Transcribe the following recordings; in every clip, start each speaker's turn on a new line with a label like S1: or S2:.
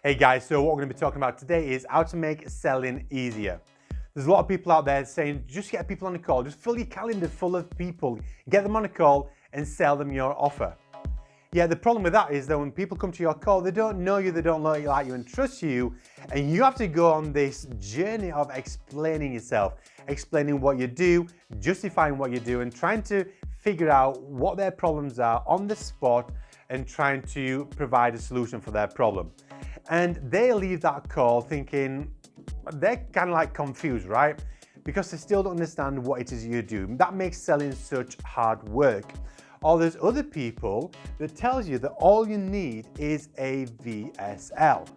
S1: Hey guys, so what we're going to be talking about today is how to make selling easier. There's a lot of people out there saying, just get people on a call, just fill your calendar full of people, get them on a call and sell them your offer. Yeah, the problem with that is that when people come to your call, they don't know you, they don't like you and trust you, and you have to go on this journey of explaining yourself, explaining what you do, justifying what you do, and trying to figure out what their problems are on the spot and trying to provide a solution for their problem. And they leave that call thinking, they're kind of like confused, right? Because they still don't understand what it is you do. That makes selling such hard work. Or there's other people that tells you that all you need is a VSL,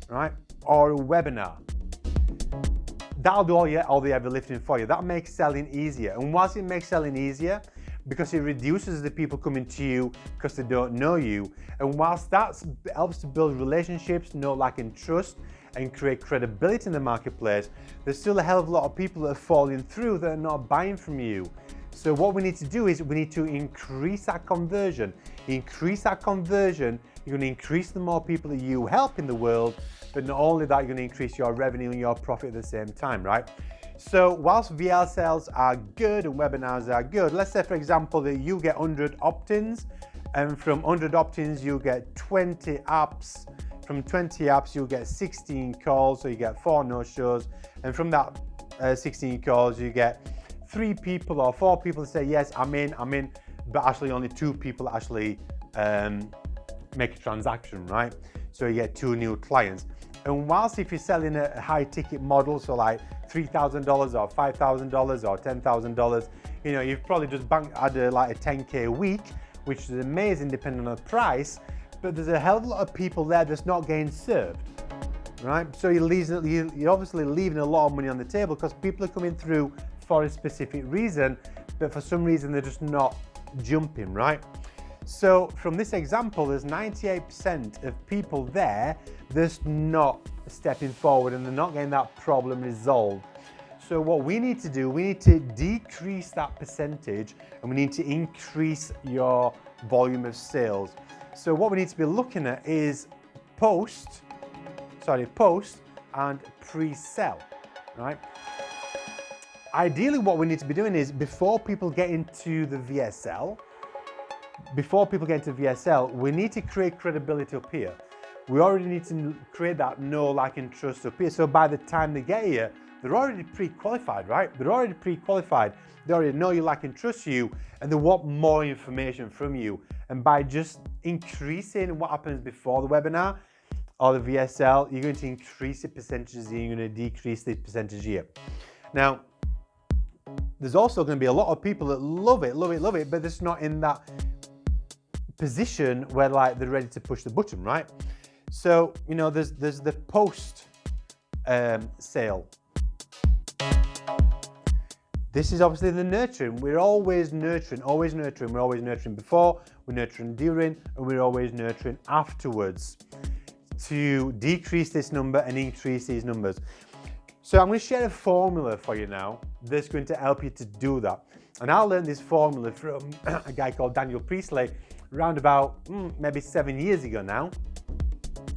S1: right? Or a webinar. That'll do all the heavy lifting for you. That makes selling easier. And whilst it makes selling easier, because it reduces the people coming to you because they don't know you, and whilst that helps to build relationships, know, like, and trust, and create credibility in the marketplace, there's still a hell of a lot of people that are falling through that are not buying from you. So what we need to do is we need to increase that conversion. Increase that conversion, you're going to increase the more people that you help in the world, but not only that, you're going to increase your revenue and your profit at the same time, right? So whilst VSLs are good and webinars are good, let's say for example that you get 100 opt-ins, and from 100 opt-ins you get 20 apps. From 20 apps you'll get 16 calls, so you get 4 no-shows, and from that 16 calls you get 3 people or 4 people say yes, I'm in, but actually only 2 people actually make a transaction, right? So you get 2 new clients. And whilst if you're selling a high ticket model, so like $3,000 or $5,000 or $10,000, you know, you've probably just added like a 10K a week, which is amazing depending on the price, but there's a hell of a lot of people there that's not getting served, right? So you're obviously leaving a lot of money on the table because people are coming through for a specific reason, but for some reason they're just not jumping, right? So from this example, there's 98% of people there that's not stepping forward and they're not getting that problem resolved. So what we need to do, we need to decrease that percentage and we need to increase your volume of sales. So what we need to be looking at is post and pre-sell, right? Ideally, what we need to be doing is before people get into the VSL, we need to create credibility up here. We already need to create that know, like, and trust up here. So by the time they get here, they're already pre-qualified, right? They're already pre-qualified. They already know you, like, and trust you, and they want more information from you. And by just increasing what happens before the webinar or the VSL, you're going to increase the percentages and you're going to decrease the percentage here. Now, there's also going to be a lot of people that love it, but they're just not in that position where like they're ready to push the button, right? So, you know, there's the post sale. This is obviously the nurturing. We're always nurturing. We're always nurturing before, we're nurturing during, and we're always nurturing afterwards to decrease this number and increase these numbers. So I'm going to share a formula for you now that's going to help you to do that. And I learned this formula from a guy called Daniel Priestley around about maybe 7 years ago now.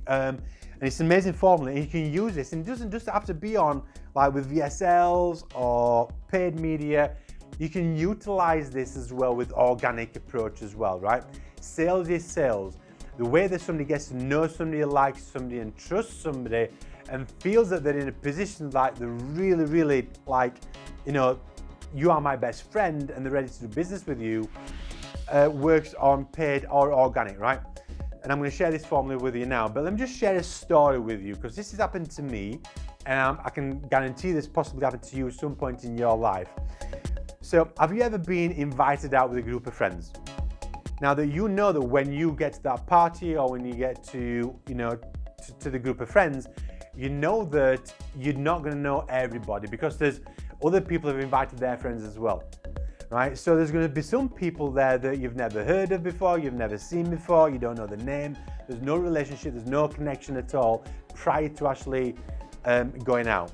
S1: And it's an amazing formula and you can use this, and it doesn't just have to be on like with VSLs or paid media. You can utilize this as well with organic approach as well, right? Sales is sales. The way that somebody gets to know somebody, likes somebody and trusts somebody and feels that they're in a position like they're really like, you know, you are my best friend and they're ready to do business with you, works on paid or organic, right? And I'm going to share this formula with you now, but let me just share a story with you because this has happened to me and I can guarantee this possibly happened to you at some point in your life. So have you ever been invited out with a group of friends? Now that you know that when you get to that party or when you get to, you know, to the group of friends, you know that you're not going to know everybody because there's other people who have invited their friends as well, right? So there's going to be some people there that you've never heard of before, you've never seen before, you don't know the name, there's no relationship, there's no connection at all prior to actually going out.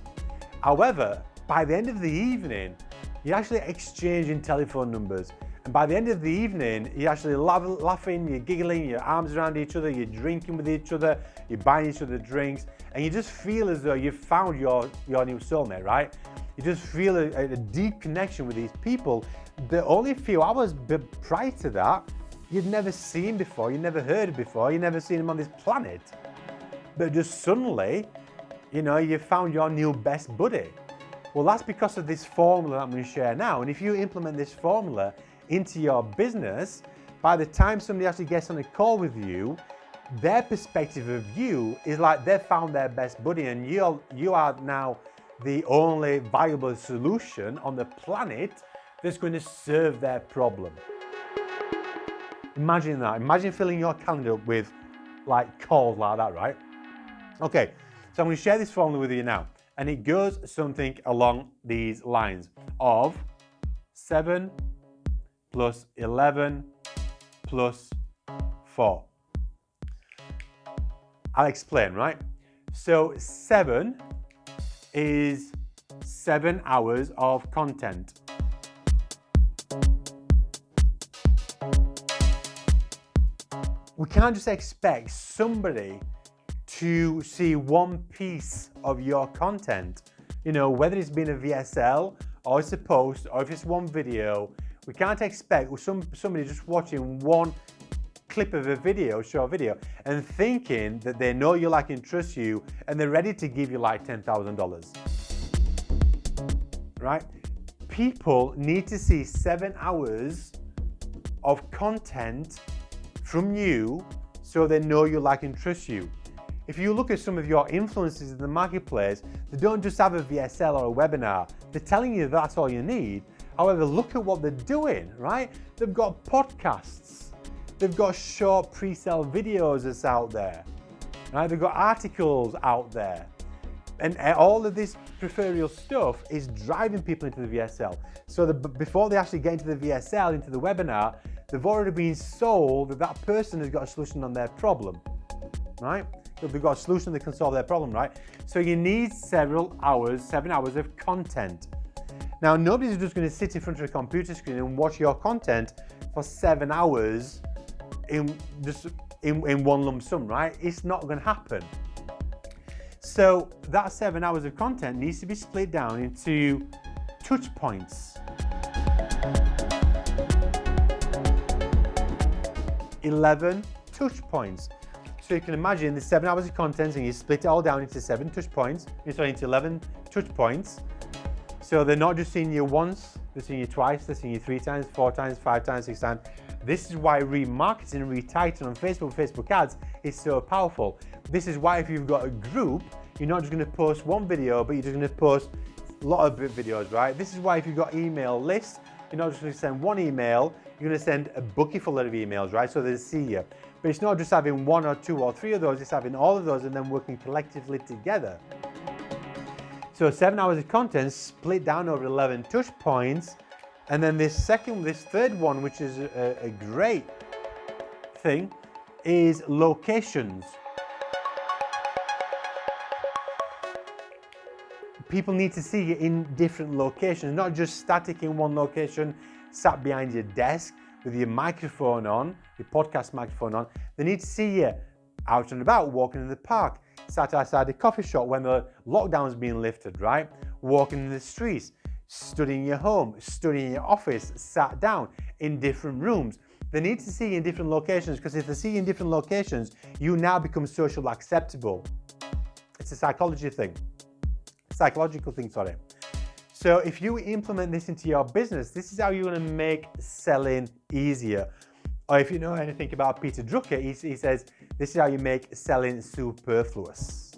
S1: However, by the end of the evening, you're actually exchanging telephone numbers. And by the end of the evening, you're actually laughing, you're giggling, your arms around each other, you're drinking with each other, you're buying each other drinks, and you just feel as though you've found your new soulmate, right? You just feel a deep connection with these people that only a few hours prior to that, you'd never seen before, you never heard before, you never seen them on this planet. But just suddenly, you found your new best buddy. Well, that's because of this formula that I'm going to share now. And if you implement this formula into your business, by the time somebody actually gets on a call with you, their perspective of you is like they've found their best buddy, and you are now the only viable solution on the planet that's going to serve their problem. Imagine that. Imagine filling your calendar up with like calls like that, right? Okay, so I'm going to share this formula with you now, and it goes something along these lines of 7 plus 11 plus 4. I'll explain, right? So 7 is 7 hours of content. We can't just expect somebody to see one piece of your content. Whether it's been a VSL or it's a post or if it's one video, we can't expect somebody just watching one clip of a short video, and thinking that they know you, like, and trust you, and they're ready to give you like $10,000. Right? People need to see 7 hours of content from you so they know you, like, and trust you. If you look at some of your influencers in the marketplace, they don't just have a VSL or a webinar. They're telling you that's all you need. However, look at what they're doing, right? They've got podcasts. They've got short pre-sale videos that's out there, right? They've got articles out there. And all of this peripheral stuff is driving people into the VSL. So before they actually get into the VSL, into the webinar, they've already been sold that that person has got a solution on their problem, right? So they've got a solution that can solve their problem, right? So you need 7 hours of content. Now, nobody's just going to sit in front of a computer screen and watch your content for 7 hours in one lump sum, right? It's not going to happen. So that 7 hours of content needs to be split down into touch points. 11 touch points. So you can imagine the 7 hours of content, and you split it all down into 7 touch points, into 11 touch points. So they're not just seeing you once, they're seeing you twice, they're seeing you 3 times, 4 times, 5 times, 6 times. This is why remarketing and retargeting on Facebook ads is so powerful. This is why if you've got a group, you're not just going to post one video, but you're just going to post a lot of videos, right? This is why if you've got email lists, you're not just going to send one email, you're going to send a bucket full of emails, right? So they see you. But it's not just having 1 or 2 or 3 of those, it's having all of those and then working collectively together. So 7 hours of content split down over 11 touch points. And then this third one, which is a great thing, is locations. People need to see you in different locations, not just static in one location, sat behind your desk with your microphone on, your podcast microphone on. They need to see you out and about, walking in the park, sat outside the coffee shop when the lockdown's being lifted, right? Walking in the streets, studying your home, studying your office, sat down in different rooms. They need to see you in different locations, because if they see you in different locations, you now become socially acceptable. It's a psychological thing, sorry. So if you implement this into your business, this is how you're going to make selling easier. Or if you know anything about Peter Drucker, he says, this is how you make selling superfluous.